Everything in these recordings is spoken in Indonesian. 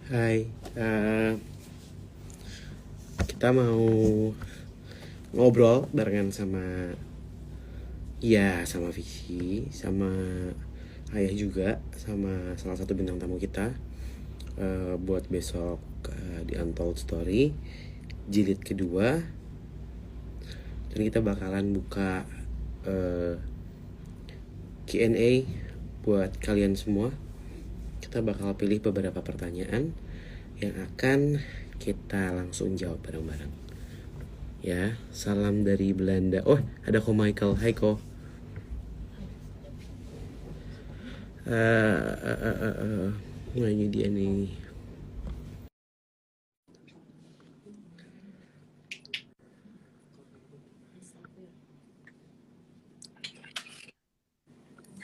Hai, kita mau ngobrol barengan sama Visi, sama Ayah juga, sama salah satu bintang tamu kita buat besok di Untold Story jilid kedua, dan kita bakalan buka Q&A buat kalian semua. Kita bakal pilih beberapa pertanyaan yang akan kita langsung jawab bareng-bareng. Ya, salam dari Belanda. Oh, ada Ko Michael. Hai Ko. Nah ini dia nih.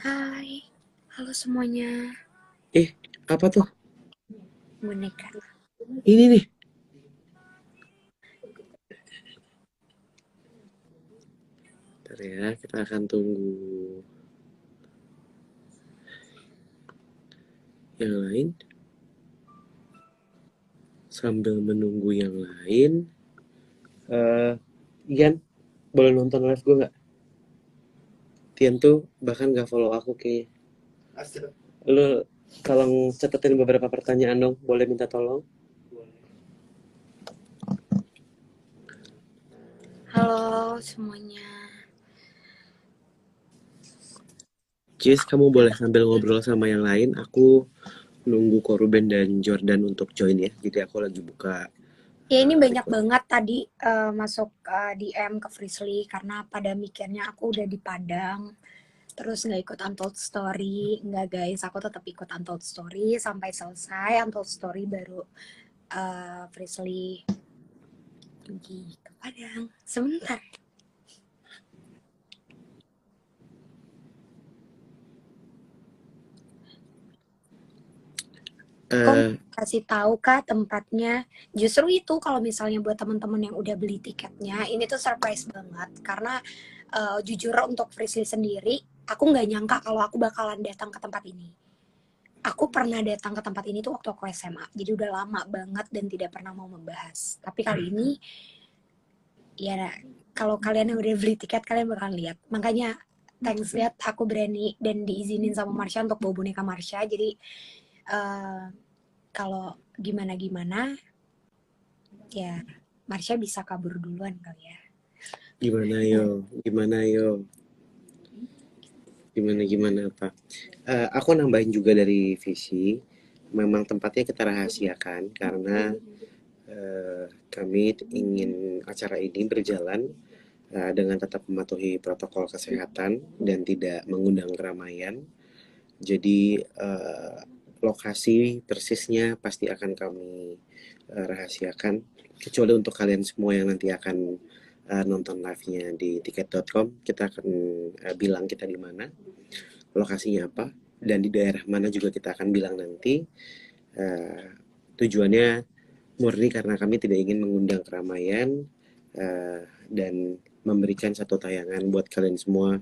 Hai, halo semuanya. Apa tuh? Boneka. Ini nih. Bentar ya, kita akan tunggu yang lain. Sambil menunggu yang lain, Ian, boleh nonton live gue nggak? Tian tuh bahkan nggak follow aku kayaknya. Lu tolong catetin beberapa pertanyaan dong, boleh minta tolong? Halo semuanya. Jis, kamu boleh sambil ngobrol sama yang lain. Aku nunggu Koruben dan Jordan untuk join ya. Jadi aku lagi buka Ya ini banyak record. banget tadi masuk DM ke Frisly karena pada mikirnya aku udah di Padang. Terus nggak ikut Untold Story. Nggak guys, aku tetap ikut Untold Story sampai selesai Untold Story baru Frisly pergi ke Padang. Sebentar. Kok Eh, kasih tahu kah tempatnya? Justru itu kalau misalnya buat teman-teman yang udah beli tiketnya, ini tuh surprise banget karena jujur untuk Frisly sendiri, aku nggak nyangka kalau aku bakalan datang ke tempat ini. Aku pernah datang ke tempat ini tuh waktu aku SMA, jadi udah lama banget dan tidak pernah mau membahas. Tapi kali ini, ya kalau kalian yang udah beli tiket, kalian bakalan lihat. Makanya thanks lihat aku berani dan diizinin sama Marsha untuk bawa boneka Marsha. Jadi eh, kalau gimana-gimana, ya Marsha bisa kabur duluan kali ya. Gimana yo? Gimana yo? Gimana apa? Aku nambahin juga dari visi. Memang tempatnya kita rahasiakan karena kami ingin acara ini berjalan dengan tetap mematuhi protokol kesehatan dan tidak mengundang keramaian. Jadi lokasi persisnya pasti akan kami rahasiakan, kecuali untuk kalian semua yang nanti akan nonton live-nya di tiket.com. Kita akan bilang kita di mana, lokasinya apa, dan di daerah mana juga kita akan bilang nanti. Eh, Tujuannya murni karena kami tidak ingin mengundang keramaian dan memberikan satu tayangan buat kalian semua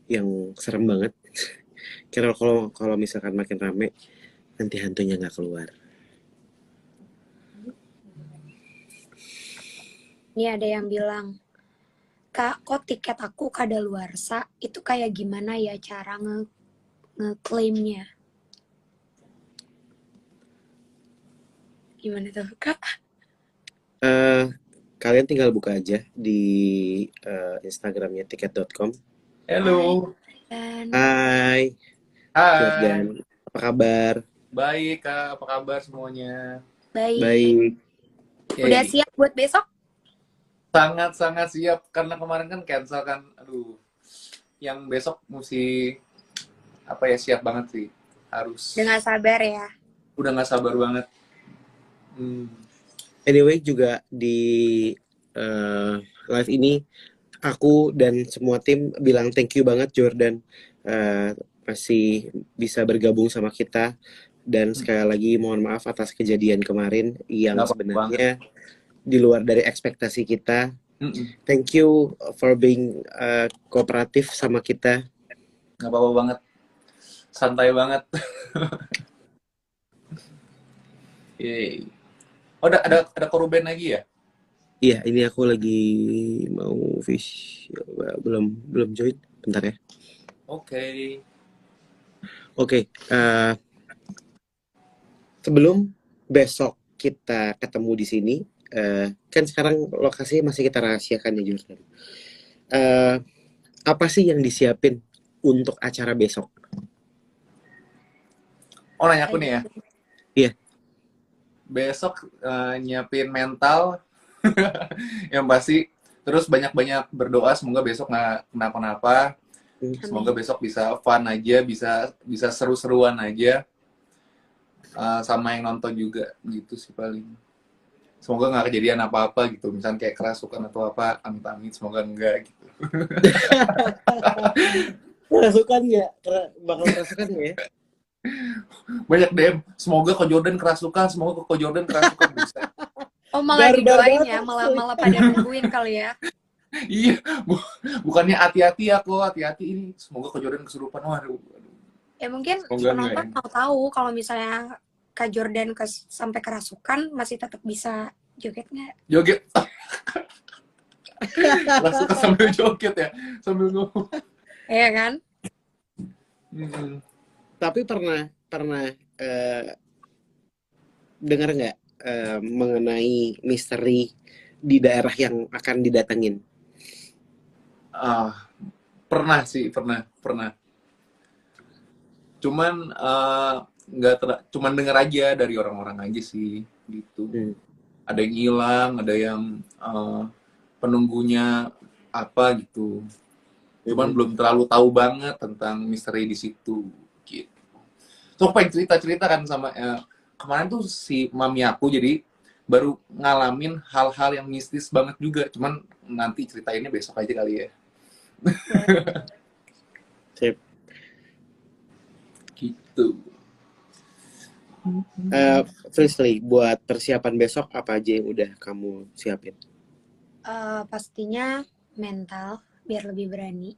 yang serem banget. Kira kalau kalau misalkan makin rame, nanti hantunya nggak keluar. Ini ada yang bilang, Kak, kok tiket aku kadaluarsa? Itu kayak gimana ya cara ngeklaimnya? Gimana tuh, Kak? Eh, Kalian tinggal buka aja di Instagramnya tiket.com. Hai, Halo, dan Hai hai, Jordan, apa kabar? baik Kak, apa kabar semuanya? baik. Baik. Udah Yay, siap buat besok? sangat-sangat siap karena kemarin kan cancel kan, aduh, yang besok mesti apa ya siap banget sih, harus, Dengan sabar ya. udah nggak sabar banget. Hmm. Anyway juga di eh, live ini aku dan semua tim bilang thank you banget Jordan masih bisa bergabung sama kita, dan sekali lagi mohon maaf atas kejadian kemarin yang Nggak apa-apa banget. sebenarnya di luar dari ekspektasi kita. Mm-mm. Thank you for being kooperatif sama kita. Nggak apa-apa banget, santai banget. Yeay. Oh, ada koruben lagi ya? Iya, ini aku lagi mau fish, belum belum join. Bentar ya. Oke. Oke, sebelum besok kita ketemu di sini, kan sekarang lokasinya masih kita rahasiakan ya Jordan. Eh, apa sih yang disiapin untuk acara besok? Oh, nanya aku Kayak nih ya. gitu. Iya. Besok nyiapin mental yang pasti. Terus banyak-banyak berdoa semoga besok nggak kenapa-napa. Semoga Amin. besok bisa fun aja, bisa bisa seru-seruan aja. Sama yang nonton juga gitu sih paling. Semoga nggak kejadian apa-apa gitu. Misalnya kayak kerasukan atau apa, amit-amit. Semoga enggak gitu. Kerasukan nggak? Bakal kerasukan nggak ya? Banyak DM. Semoga Ko Jordan kerasukan. Semoga Ko Jordan kerasukan. Bisa. Oh, malah Barbar didoain banget ya, malah cuy. malah pada nungguin kali ya. Iya. Bukannya hati-hati ya kok. Hati-hati ini. Semoga Ko Jordan kesurupan. Waduh. Ya mungkin Semoga enggak penonton ya. mau tahu kalau misalnya Kak Jordan sampai kerasukan masih tetap bisa joget nggak? Joget. Kerasukan sambil joget ya. Sambil ngomong. Iya kan? Tapi pernah pernah dengar nggak mengenai misteri di daerah yang akan didatengin? Pernah sih, pernah. Cuman nggak cuman denger aja dari orang-orang aja sih gitu. Ada yang hilang, ada yang penunggunya apa gitu. Cuman belum terlalu tahu banget tentang misteri di situ gitu. So pengen cerita-cerita kan sama kemarin tuh si mami aku jadi baru ngalamin hal-hal yang mistis banget juga. Cuman nanti ceritainnya besok aja kali ya. Sip. Gitu. Firstly, buat persiapan besok apa aja yang udah kamu siapin? Pastinya mental biar lebih berani,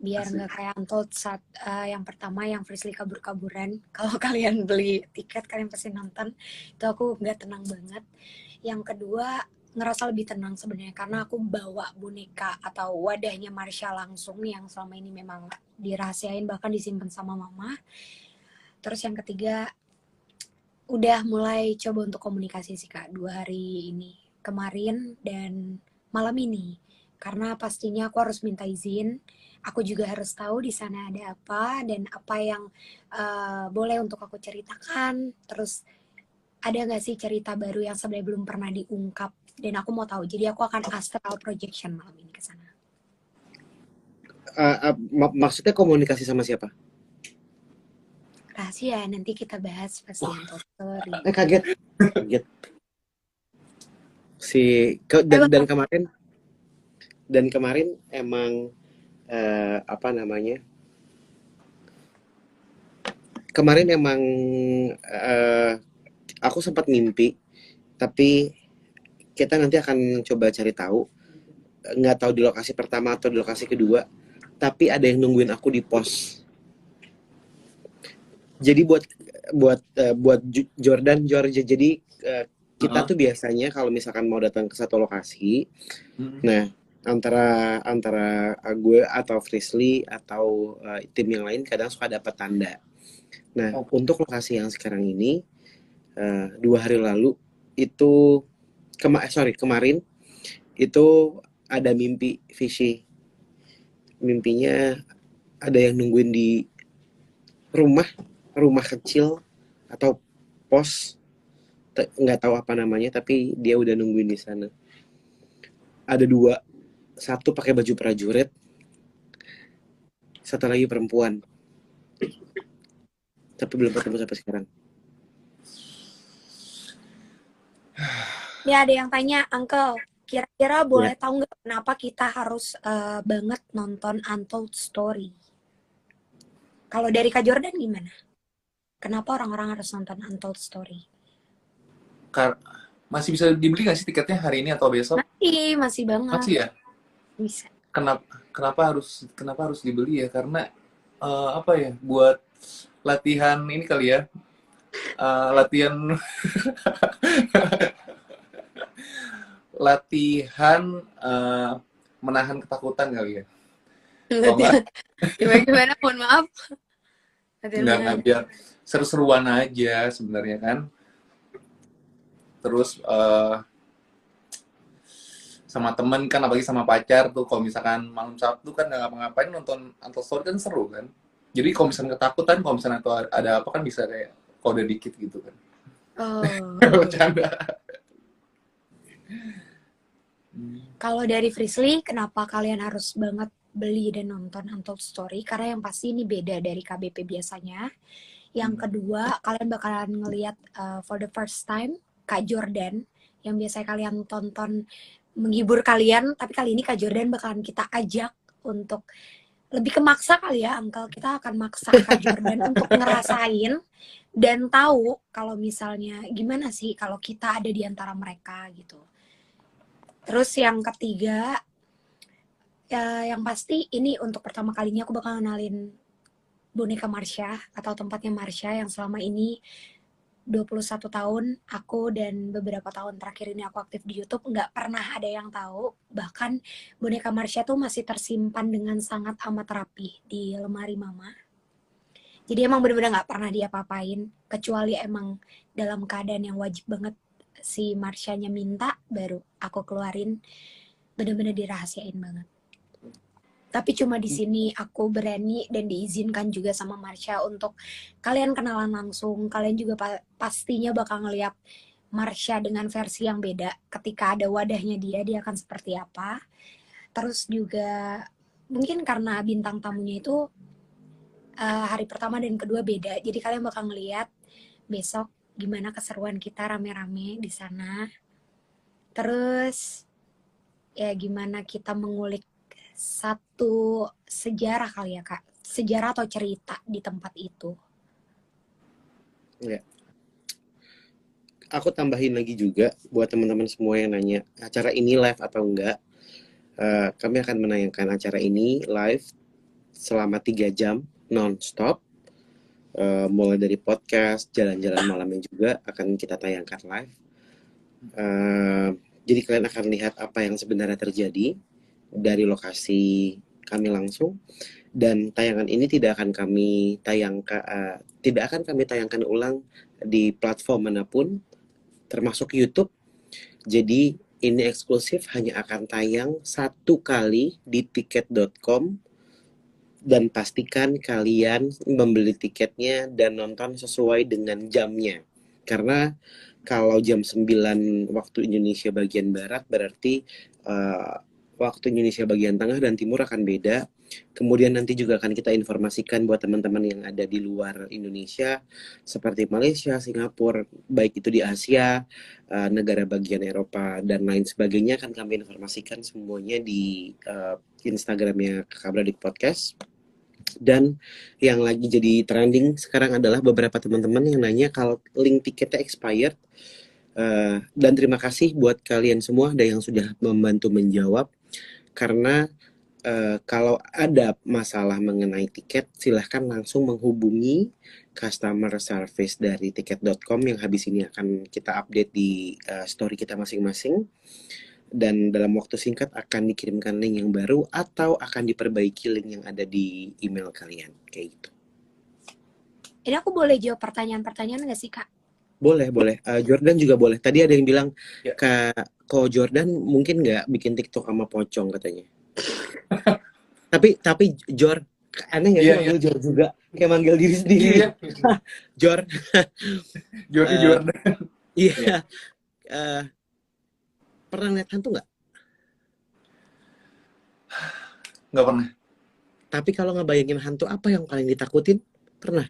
biar nggak kayak Untold saat yang pertama yang Frisley kabur-kaburan. Kalau kalian beli tiket kalian pasti nonton, itu aku nggak tenang banget. Yang kedua, ngerasa lebih tenang sebenarnya karena aku bawa boneka atau wadahnya Marsha langsung yang selama ini memang dirahasiain bahkan disimpan sama mama. Terus yang ketiga, udah mulai coba untuk komunikasi sih Kak 2 hari ini, kemarin dan malam ini, karena pastinya aku harus minta izin. Aku juga harus tahu di sana ada apa dan apa yang boleh untuk aku ceritakan. Terus ada nggak sih cerita baru yang sebenarnya belum pernah diungkap dan aku mau tahu. Jadi aku akan astral projection malam ini ke sana. Maksudnya komunikasi sama siapa? Rahasia, nanti kita bahas pasti Untold Story. Kaget. Dan kemarin emang apa namanya? Kemarin emang aku sempat mimpi, tapi kita nanti akan coba cari tahu. Nggak tahu di lokasi pertama atau di lokasi kedua, tapi ada yang nungguin aku di pos. Jadi buat Jordan, Georgia, jadi kita tuh biasanya kalau misalkan mau datang ke satu lokasi, nah antara gue atau Frisley atau tim yang lain kadang suka dapat tanda. Nah untuk lokasi yang sekarang ini 2 hari lalu itu kemarin itu ada mimpi Fishy. Mimpinya ada yang nungguin di rumah kecil atau pos, nggak tahu apa namanya, tapi dia udah nungguin di sana. Ada 2, satu pakai baju prajurit, satu lagi perempuan, tapi belum ketemu sampai sekarang. Ya ada yang tanya, Uncle, kira-kira boleh tahu nggak kenapa kita harus banget nonton Untold Story? Kalau dari Kak Jordan gimana? Kenapa orang-orang harus nonton Untold Story? Masih bisa dibeli nggak sih tiketnya hari ini atau besok? Masih banget. Masih ya? Bisa. Kenapa harus dibeli ya? Karena apa ya? Buat latihan ini kali ya. latihan latihan menahan ketakutan kali ya. Kalau nggak, Latihan gimana? Mohon maaf. Latihan nggak mana? biar seru-seruan aja sebenarnya kan. Terus sama temen kan, apalagi sama pacar tuh, kalau misalkan malam Sabtu kan nggak ngapa-ngapain, nonton Story kan seru kan. Jadi kalau misalnya ketakutan, kalau misalnya tuh ada apa kan bisa kayak kode dikit gitu kan. Oh, Bercanda. kalau dari Frisly, kenapa kalian harus banget beli dan nonton Untold Story? Karena yang pasti ini beda dari KBP biasanya. Yang kedua, kalian bakalan ngelihat for the first time Kak Jordan yang biasanya kalian tonton menghibur kalian, tapi kali ini Kak Jordan bakalan kita ajak untuk lebih ke maksa kali ya, Uncle. Kita akan maksa Kak Jordan untuk ngerasain dan tahu kalau misalnya gimana sih kalau kita ada di antara mereka gitu. Terus yang ketiga, yang pasti ini untuk pertama kalinya aku bakal kenalin boneka Marsha atau tempatnya Marsha yang selama ini 21 tahun aku dan beberapa tahun terakhir ini aku aktif di YouTube nggak pernah ada yang tahu. Bahkan boneka Marsha tuh masih tersimpan dengan sangat amat rapi di lemari mama. Jadi emang bener-bener nggak pernah diapa-apain, kecuali emang dalam keadaan yang wajib banget si Marsha-nya minta baru aku keluarin. Bener-bener dirahasiain banget. Tapi cuma di sini aku berani dan diizinkan juga sama Marsha untuk kalian kenalan langsung. Kalian juga pastinya bakal ngeliat Marsha dengan versi yang beda. Ketika ada wadahnya dia akan seperti apa. Terus juga mungkin karena bintang tamunya itu hari pertama dan kedua beda. Jadi kalian bakal ngeliat besok gimana keseruan kita rame-rame di sana. Terus ya gimana kita mengulik satu sejarah kali ya Kak, sejarah atau cerita di tempat itu. Ya. Aku tambahin lagi juga buat teman-teman semua yang nanya acara ini live atau enggak. Kami akan menayangkan acara ini live selama 3 jam non-stop. Mulai dari podcast, jalan-jalan malamnya juga akan kita tayangkan live. Jadi kalian akan lihat apa yang sebenarnya terjadi dari lokasi kami langsung, dan tayangan ini tidak akan kami tayangkan ulang di platform manapun termasuk YouTube. Jadi ini eksklusif, hanya akan tayang 1 kali di tiket.com, dan pastikan kalian membeli tiketnya dan nonton sesuai dengan jamnya. Karena kalau jam 9 waktu Indonesia bagian barat berarti waktu Indonesia bagian tengah dan timur akan beda. Kemudian nanti juga akan kita informasikan buat teman-teman yang ada di luar Indonesia seperti Malaysia, Singapura, baik itu di Asia, negara bagian Eropa dan lain sebagainya, akan kami informasikan semuanya di Instagramnya Kakak Beradik Podcast. Dan yang lagi jadi trending sekarang adalah beberapa teman-teman yang nanya kalau link tiketnya expired. Dan terima kasih buat kalian semua ada yang sudah membantu menjawab. Karena kalau ada masalah mengenai tiket, silahkan langsung menghubungi customer service dari tiket.com yang habis ini akan kita update di story kita masing-masing. Dan dalam waktu singkat akan dikirimkan link yang baru atau akan diperbaiki link yang ada di email kalian. Kayak gitu. Ini aku boleh jawab pertanyaan-pertanyaan nggak sih Kak? Boleh. Jordan juga boleh. Tadi ada yang bilang, Ya. Kak Jordan mungkin nggak bikin TikTok sama pocong katanya. tapi Jor, aneh nggak sih manggil Jor juga? Kayak manggil diri sendiri. Iya. Jor. Jordan. Iya. Pernah lihat hantu nggak? Nggak pernah. Tapi kalau ngebayangin hantu apa yang paling ditakutin? Pernah?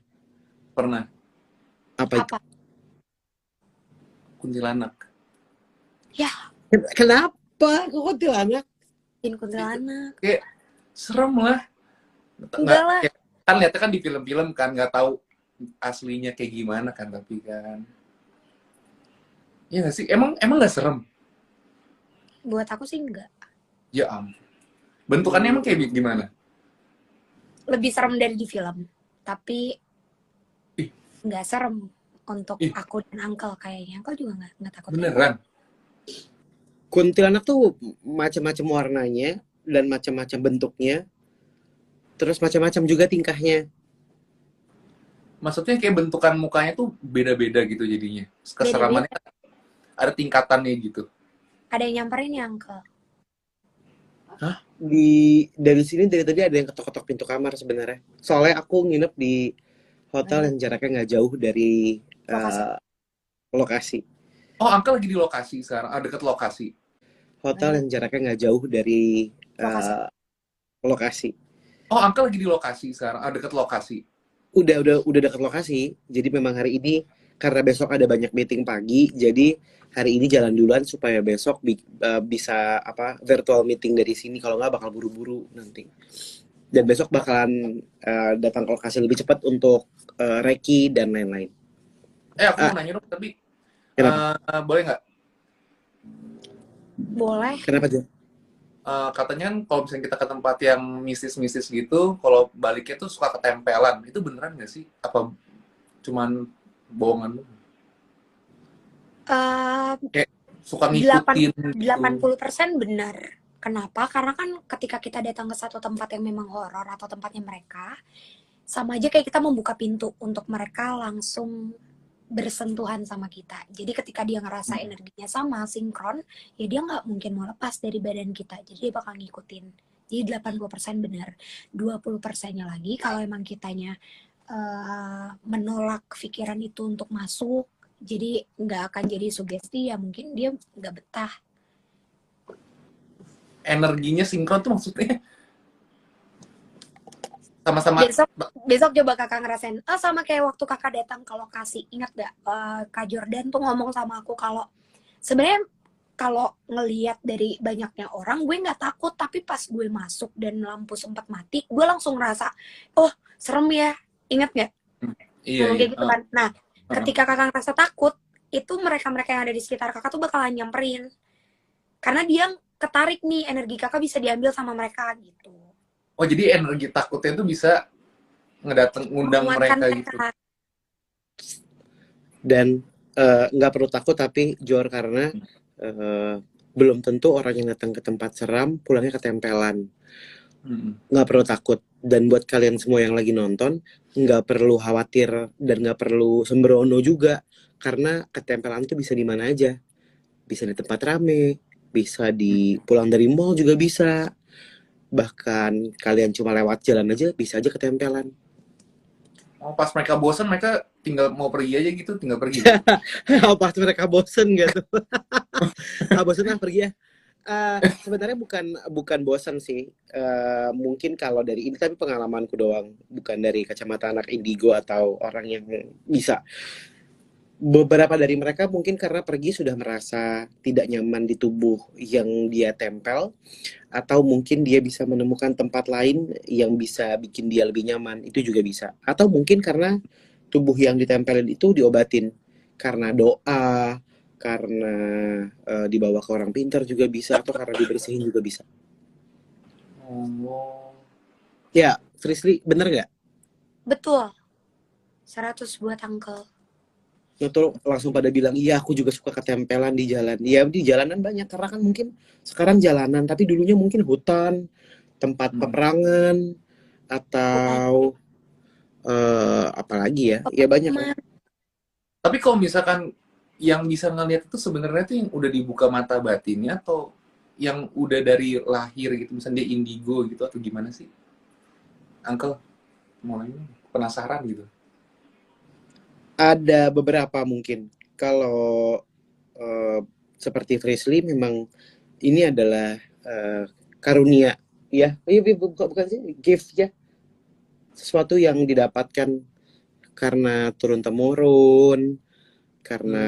Pernah. Apa itu? Kuntilanak. Ya. Kenapa? Kok kuntilanak? Kuntilanak. Kayak serem lah. Enggak lah. Kan lihatnya kan di film-film kan, nggak tahu aslinya kayak gimana kan, tapi kan. Iya nggak sih? Emang nggak serem? Buat aku sih enggak. Ya ampun. Bentukannya emang kayak gimana? Lebih serem dari di film. Tapi nggak serem. untuk Ih, aku dan Uncle kayaknya. Uncle juga nggak takut ya? beneran. Kuntilanak tuh macam-macam warnanya dan macam-macam bentuknya, terus macam-macam juga tingkahnya. Maksudnya kayak bentukan mukanya tuh beda-beda gitu jadinya. Keseramannya Beda-beda. ada tingkatannya gitu. Ada yang nyamperin ya Uncle? Hah? Dari sini dari tadi ada yang ketok-ketok pintu kamar sebenarnya. Soalnya aku nginep di hotel Banyak yang jaraknya nggak jauh dari lokasi. lokasi. Oh, Angka lagi di lokasi sekarang. Ah, deket lokasi. Hotel Banyak yang jaraknya nggak jauh dari lokasi. lokasi. Oh, Angka lagi di lokasi sekarang. Ah, deket lokasi. Udah dekat lokasi. Jadi memang hari ini karena besok ada banyak meeting pagi, jadi hari ini jalan duluan supaya besok bisa apa virtual meeting dari sini. Kalau nggak bakal buru-buru nanti. Dan besok bakalan datang ke lokasi lebih cepat untuk reki dan lain-lain. Aku mau Ah, nanya dong, tapi kenapa? boleh nggak? Boleh. Kenapa aja? Katanya kan kalau misalnya kita ke tempat yang mistis-mistis gitu, kalau baliknya tuh suka ketempelan. Itu beneran nggak sih? Apa cuman bohongan lu? Eh, Kayak suka delapan ngikutin delapan gitu. puluh persen benar. Kenapa? Karena kan ketika kita datang ke satu tempat yang memang horor atau tempatnya mereka, sama aja kayak kita membuka pintu untuk mereka langsung bersentuhan sama kita. Jadi ketika dia ngerasa energinya sama, sinkron, ya dia nggak mungkin mau lepas dari badan kita. Jadi dia bakal ngikutin. Jadi 80% benar. 20%-nya lagi kalau emang kitanya menolak pikiran itu untuk masuk, jadi nggak akan jadi sugesti, ya mungkin dia nggak betah. Energinya sinkron tuh maksudnya sama-sama. Besok besok coba kakak ngerasain, sama kayak waktu kakak datang ke lokasi, ingat gak Kak Jordan tuh ngomong sama aku kalau sebenarnya kalau ngelihat dari banyaknya orang gue nggak takut, tapi pas gue masuk dan lampu sempat mati, gue langsung ngerasa oh serem ya, ingat nggak Iya, ngomong iya. kayak gitu kan. Nah ketika kakak ngerasa takut, itu mereka-mereka yang ada di sekitar kakak tuh bakalan nyamperin karena dia ketarik nih, energi kakak bisa diambil sama mereka gitu, Oh, jadi energi takutnya tuh bisa ngundang menguatkan mereka gitu. mereka. Dan nggak perlu takut tapi Jor, karena eh, belum tentu orang yang datang ke tempat seram pulangnya ketempelan. Nggak perlu takut. Dan buat kalian semua yang lagi nonton, nggak perlu khawatir dan nggak perlu sembrono juga, karena ketempelan tuh bisa di mana aja. Bisa di tempat rame, bisa di pulang dari mall juga bisa, bahkan kalian cuma lewat jalan aja bisa aja ketempelan. Oh, pas mereka bosan, mereka tinggal mau pergi aja gitu, tinggal pergi. Pas mereka bosen gitu. Bosen pergi ya. Sebenarnya bukan bosan sih. Mungkin kalau dari ini tapi pengalamanku doang, bukan dari kacamata anak indigo atau orang yang bisa. Beberapa dari mereka mungkin karena pergi sudah merasa tidak nyaman di tubuh yang dia tempel, atau mungkin dia bisa menemukan tempat lain yang bisa bikin dia lebih nyaman, itu juga bisa. Atau mungkin karena tubuh yang ditempelin itu diobatin karena doa, karena dibawa ke orang pintar juga bisa, atau karena dibersihin juga bisa. Oh. Ya, Frisly, bener nggak? Betul, 100 buat uncle. Tuh langsung pada bilang, iya aku juga suka ketempelan di jalan. Ya di jalanan banyak, karena kan mungkin sekarang jalanan, tapi dulunya mungkin hutan, tempat peperangan, Hutan atau apalagi ya, ya banyak lah. pemukiman. Tapi kalau misalkan yang bisa ngelihat itu sebenarnya tuh yang udah dibuka mata batinnya atau yang udah dari lahir gitu, misalnya dia indigo gitu atau gimana sih? Uncle, mulai penasaran gitu. Ada beberapa mungkin. Kalau eh, seperti Frisly memang ini adalah karunia, ya, bukan sih gift ya, sesuatu yang didapatkan karena turun temurun, karena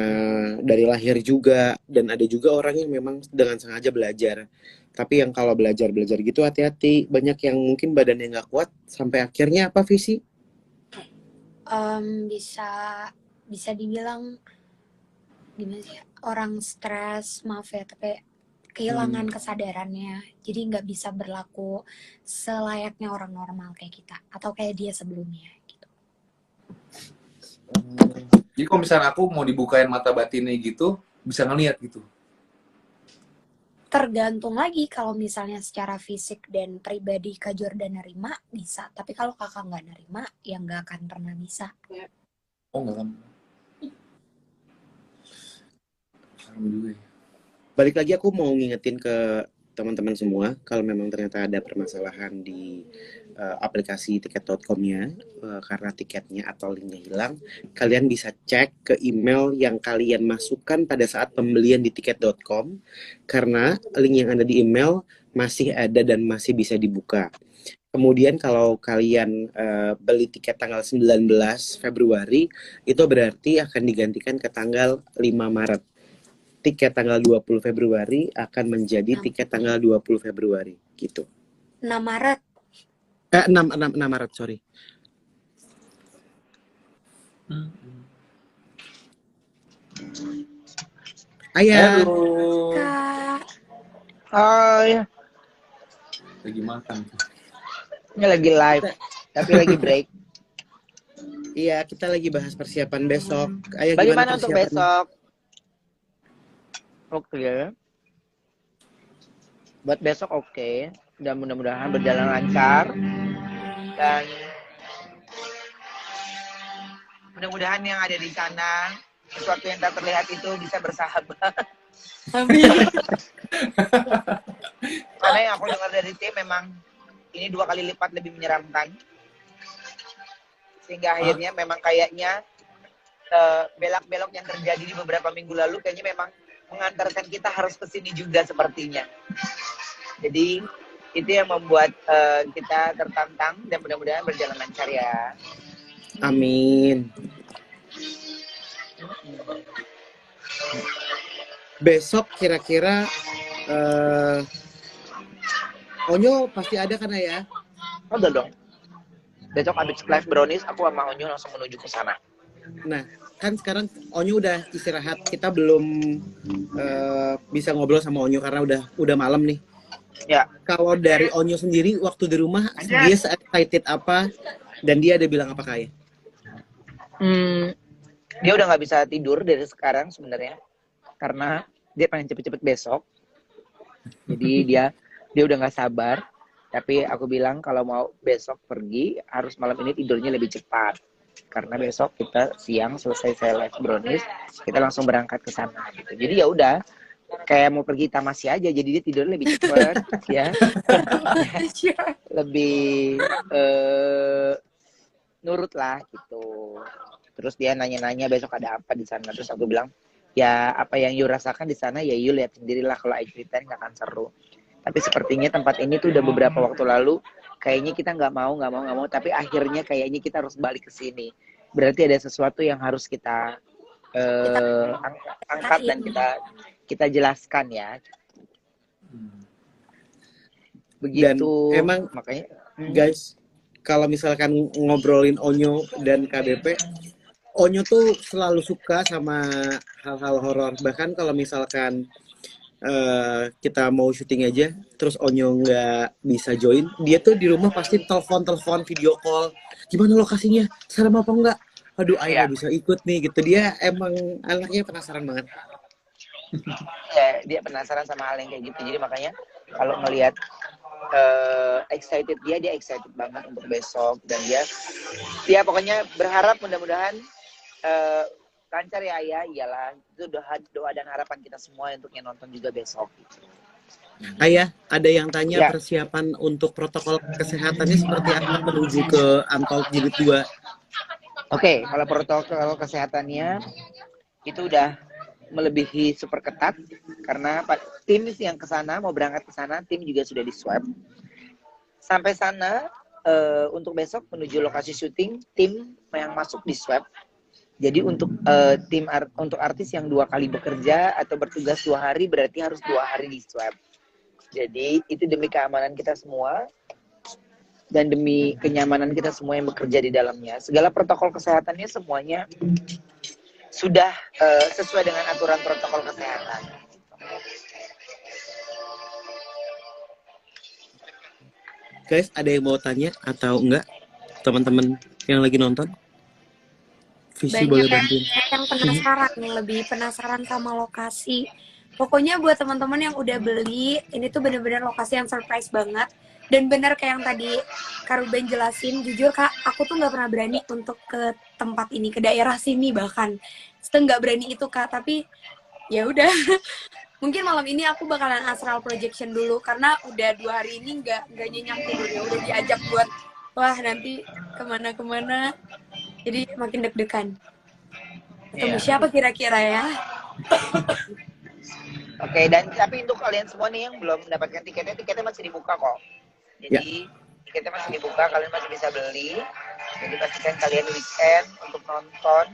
dari lahir juga. Dan ada juga orang yang memang dengan sengaja belajar. Tapi yang kalau belajar gitu hati-hati, banyak yang mungkin badannya nggak kuat sampai akhirnya apa visi. Bisa bisa dibilang gimana sih, orang stres, maaf ya, tapi kehilangan kesadarannya, jadi nggak bisa berlaku selayaknya orang normal kayak kita atau kayak dia sebelumnya gitu. Jadi kalau misalnya aku mau dibukain mata batinnya gitu, bisa ngeliat gitu. Tergantung lagi, kalau misalnya secara fisik dan pribadi Kak Jordan nerima, bisa. Tapi kalau kakak nggak nerima, ya nggak akan pernah bisa. Oh enggak kan? Serem juga ya. Balik lagi aku mau ngingetin ke teman-teman semua, kalau memang ternyata ada permasalahan di aplikasi tiket.com-nya karena tiketnya atau linknya hilang, kalian bisa cek ke email yang kalian masukkan pada saat pembelian di tiket.com, karena link yang ada di email masih ada dan masih bisa dibuka. Kemudian kalau kalian beli tiket tanggal 19 Februari, itu berarti akan digantikan ke tanggal 5 Maret. Tiket tanggal 20 Februari akan menjadi tiket tanggal 20 Februari gitu. 6 Maret. 6 Maret, sorry. Ayah. Halo. Kak. Hai, Lagi makan tuh. ini lagi live, tapi lagi break. Iya, kita lagi bahas persiapan besok. Ayah, Bagaimana gimana untuk persiapannya? besok? Oke. Buat besok oke. Dan mudah-mudahan berjalan lancar. Dan mudah-mudahan yang ada di sana, sesuatu yang tak terlihat itu bisa bersahabat. Karena yang aku dengar dari tim memang ini 2 kali lipat lebih menyeramkan. Sehingga akhirnya memang kayaknya belak-belok yang terjadi di beberapa minggu lalu kayaknya memang mengantarkan kita harus ke sini juga sepertinya. Jadi itu yang membuat kita tertantang dan mudah-mudahan berjalan lancar ya. Amin. Besok kira-kira Onyo pasti ada kan ya? Udah dong. Besok habis live brownies aku sama Onyo langsung menuju ke sana. Nah, kan sekarang Onyo udah istirahat. Kita belum bisa ngobrol sama Onyo karena udah malam nih. Ya. Kalau dari Onyo sendiri waktu di rumah dia excited apa dan dia ada bilang apa kayak? Dia udah nggak bisa tidur dari sekarang sebenarnya karena dia pengen cepet-cepet besok. Jadi dia udah nggak sabar. Tapi aku bilang kalau mau besok pergi harus malam ini tidurnya lebih cepat. Karena besok kita siang selesai saya live brownies, kita langsung berangkat ke sana gitu. Jadi ya udah kayak mau pergi tamasya aja, jadi dia tidur lebih cepat ya. Lebih nurut lah gitu. Terus dia nanya-nanya besok ada apa di sana. Terus aku bilang, ya apa yang you rasakan di sana ya you lihat sendirilah, kalau I ceritain nggak akan seru. Tapi sepertinya tempat ini tuh udah beberapa waktu lalu kayaknya kita nggak mau, tapi akhirnya kayaknya kita harus balik ke sini. Berarti ada sesuatu yang harus kita angkat dan kita jelaskan ya. Begitu. Dan emang makanya guys, kalau misalkan ngobrolin Onyo dan KBP, Onyo tuh selalu suka sama hal-hal horor. Bahkan kalau misalkan kita mau syuting aja, terus Onyo nggak bisa join, dia tuh di rumah pasti telepon, video call. Gimana lokasinya? Serem apa enggak? Aduh, ayah bisa ikut nih gitu. Dia emang anaknya penasaran banget. Ya, dia penasaran sama hal yang kayak gitu. Jadi makanya kalau ngelihat excited dia excited banget untuk besok, dan dia pokoknya berharap mudah-mudahan lancar ya Ayah. Iyalah, itu doa dan harapan kita semua untuk yang nonton juga besok. Ayah, ada yang tanya persiapan untuk protokol kesehatannya seperti apa menuju ke Untold Jilid 2? Oke, kalau protokol kesehatannya itu udah melebihi super ketat, karena tim yang ke sana mau berangkat ke sana, tim juga sudah di swab. Sampai sana untuk besok menuju lokasi syuting, tim yang masuk di swab. Jadi untuk untuk artis yang 2 kali bekerja atau bertugas 2 hari berarti harus 2 hari di swab. Jadi itu demi keamanan kita semua dan demi kenyamanan kita semua yang bekerja di dalamnya. Segala protokol kesehatannya semuanya sudah sesuai dengan aturan protokol kesehatan. Guys, ada yang mau tanya atau enggak? Teman-teman yang lagi nonton? Visi banyak boleh bantuin. yang penasaran, lebih penasaran sama lokasi. Pokoknya buat teman-teman yang udah beli, ini tuh bener-bener lokasi yang surprise banget. Dan bener kayak yang tadi Kak Ruben jelasin, jujur Kak, aku tuh nggak pernah berani untuk ke tempat ini, ke daerah sini bahkan. Nggak berani itu Kak, tapi ya udah. Mungkin malam ini aku bakalan astral projection dulu karena udah 2 hari ini nggak nyenyak tidurnya, udah diajak buat wah nanti kemana-kemana, jadi makin deg-degan. Ketemu Iya. siapa kira-kira ya? Oke, dan tapi untuk kalian semua nih yang belum mendapatkan tiketnya masih dibuka kok. Jadi tiketnya masih dibuka, kalian masih bisa beli. Jadi pastikan kalian weekend untuk nonton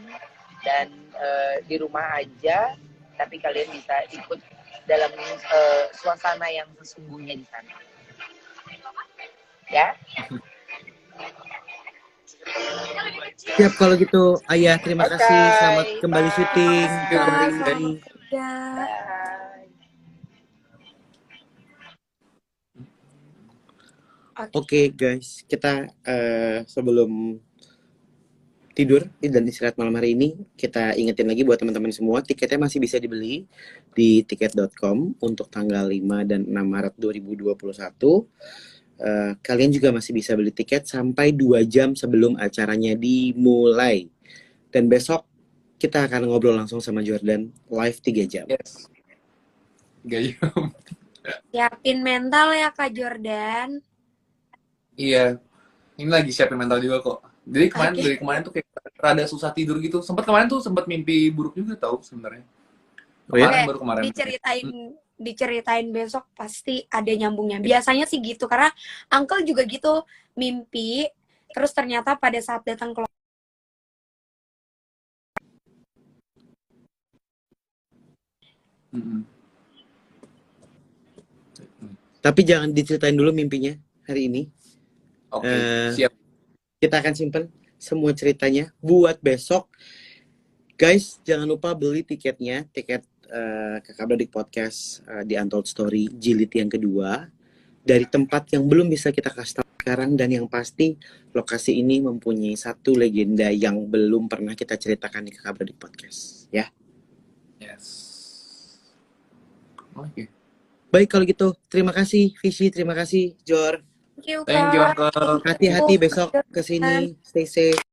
dan di rumah aja, tapi kalian bisa ikut dalam suasana yang sesungguhnya di sana. Ya. Siap kalau gitu, Ayah. Terima Oke, kasih. Selamat kembali bye. syuting. Kak, Hari selamat ini. kerja. Bye. Oke guys, kita sebelum tidur dan istirahat malam hari ini, kita ingetin lagi buat teman-teman semua, tiketnya masih bisa dibeli di tiket.com untuk tanggal 5 dan 6 Maret 2021. Kalian juga masih bisa beli tiket sampai 2 jam sebelum acaranya dimulai. Dan besok kita akan ngobrol langsung sama Jordan live 3 jam. Yes. Gayung. Siapin mental ya Kak Jordan. Iya. Ini lagi siapin mental juga kok. Jadi kemarin Oke. dari kemarin tuh kayak rada susah tidur gitu. Kemarin tuh sempat mimpi buruk juga tahu sebenarnya. Oh ya? Kemarin baru kemarin. Diceritain besok pasti ada nyambungnya. Biasanya sih gitu karena Uncle juga gitu mimpi terus ternyata pada saat datang ke Mm-mm. Tapi jangan diceritain dulu mimpinya hari ini. Oke, Eh, siap. Kita akan simpen semua ceritanya buat besok. Guys, jangan lupa beli tiketnya, tiket Kakak Beradik Podcast di Untold Story jilid yang kedua dari tempat yang belum bisa kita kasih tahu sekarang, dan yang pasti lokasi ini mempunyai satu legenda yang belum pernah kita ceritakan di Kakak Beradik Podcast, ya. Yes. Oke. Baik kalau gitu, terima kasih Visi, terima kasih Jor. Thank you, Thank you, Kak. Uncle. Hati-hati besok kesini, stay safe.